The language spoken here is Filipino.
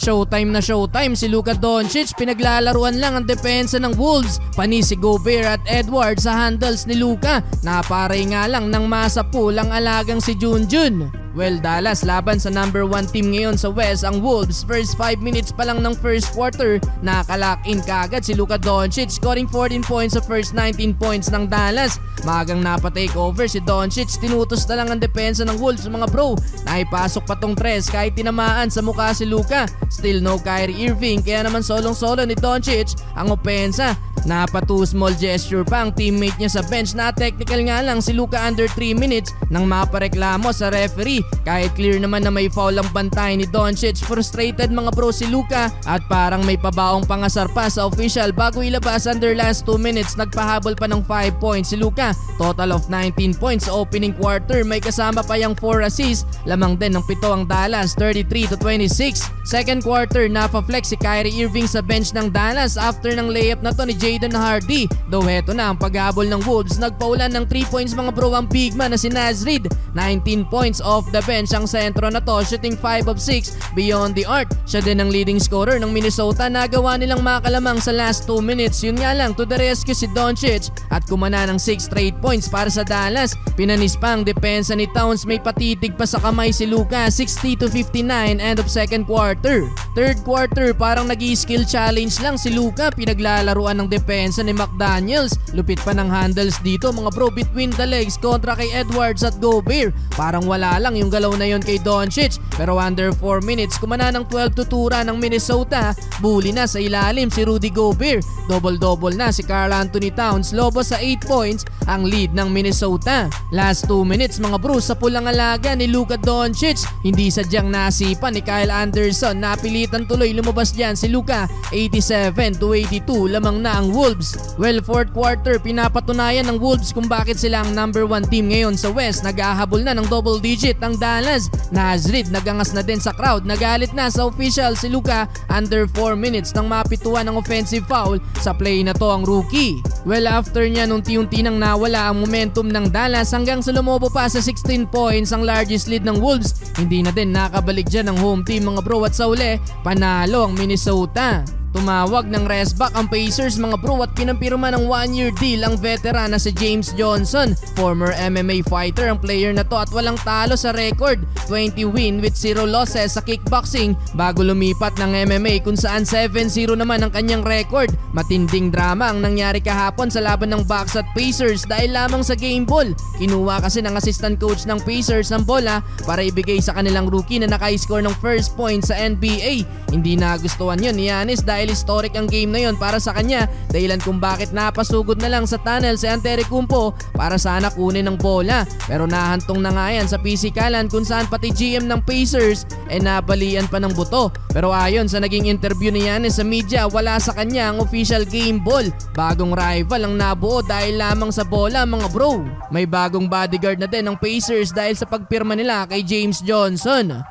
Showtime na showtime si Luka Doncic, pinaglalaruan lang ang depensa ng Wolves. Panis si Gobert at Edwards sa handles ni Luka. Naparay nga lang ng masapul ang alagang si Junjun. Well, Dallas laban sa number 1 team ngayon sa West, ang Wolves. First 5 minutes pa lang ng first quarter, nakalock-in kaagad si Luka Doncic, scoring 14 points sa first 19 points ng Dallas. Magang napatake over si Doncic, tinutos na lang ang depensa ng Wolves mga bro. Naipasok pa tong tres kahit tinamaan sa mukha si Luka. Still no Kyrie Irving, kaya naman solong-solo ni Doncic ang opensa. Napa 2 small gesture pa ang teammate niya sa bench na technical nga lang si Luka under 3 minutes nang mapareklamo sa referee. Kahit clear naman na may foul ang bantay ni Doncic, frustrated mga bro si Luka at parang may pabaong pangasar pa sa official bago ilabas. Under last 2 minutes nagpahabol pa ng 5 points si Luka. Total of 19 points sa opening quarter, may kasama pa yung 4 assists. Lamang din ng 7 ang Dallas, 33-26. Second quarter napa-flex si Kyrie Irving sa bench ng Dallas after ng layup na to ni Jaden Hardy. Though heto na ang paghabol ng Wolves, nagpaulan ng 3 points mga bro ang big man na si Naz Reid. 19 points off the bench ang sentro na to, shooting 5 of 6 beyond the arc. Siya din ang leading scorer ng Minnesota. Nagawa nilang makalamang sa last 2 minutes. Yun nga lang, to the rescue si Doncic at kumana ng 6 straight points para sa Dallas. Pinanis pa ang depensa ni Towns, may patitig pa sa kamay si Luka. 60-59 end of second quarter. Third quarter parang nag-i-skill challenge lang si Luka, pinaglalaruan ng depensa ni McDaniels. Lupit pa ng handles dito mga bro between the legs kontra kay Edwards at Gobert. Parang wala lang yung galaw na yon kay Doncic, pero under 4 minutes kumana ng 12 tutura ng Minnesota. Bully na sa ilalim si Rudy Gobert. Double-double na si Karl Anthony Towns. Lobos sa 8 points ang lead ng Minnesota. Last 2 minutes mga bro sa pulang alaga ni Luka Doncic. Hindi sadyang nasipa ni Kyle Anderson, napilitan tuloy lumabas dyan si Luka. 87-82 lamang na ang Wolves. Well, fourth quarter pinapatunayan ng Wolves kung bakit sila ang number 1 team ngayon sa West. Nag-ahabol na ng double digit ang Dallas. Naz Reid nagangas na din sa crowd. Nagalit na sa official si Luka under 4 minutes nang mapituan ng offensive foul sa play na to ang rookie. Well, after niya unti-unti nang nawala ang momentum ng Dallas hanggang sa lumobo pa sa 16 points ang largest lead ng Wolves. Hindi na din nakabalik dyan ang home team mga bro at sa uli panalo ang Minnesota. Tumawag ng rest back ang Pacers mga bro at pinampirma ng 1-year deal ang veteran na si James Johnson. Former MMA fighter ang player na to at walang talo sa record. 20 win with 0 losses sa kickboxing bago lumipat ng MMA kung saan 7-0 naman ang kanyang record. Matinding drama ang nangyari kahapon sa laban ng Bucks at Pacers dahil lamang sa game ball. Kinuha kasi ng assistant coach ng Pacers ang bola para ibigay sa kanilang rookie na naka-score ng first point sa NBA. Hindi nagustuhan yun ni Giannis dahil historic ang game na yon para sa kanya, dahilan kung bakit napasugod na lang sa tunnel si Antetokounmpo para sana kunin ng bola. Pero nahantong na nga yan sa pisikalan kung saan pati GM ng Pacers nabalian pa ng buto. Pero ayon sa naging interview ni Giannis sa media, wala sa kanya ang official game ball. Bagong rival ang nabuo dahil lamang sa bola mga bro. May bagong bodyguard na din ng Pacers dahil sa pagpirma nila kay James Johnson.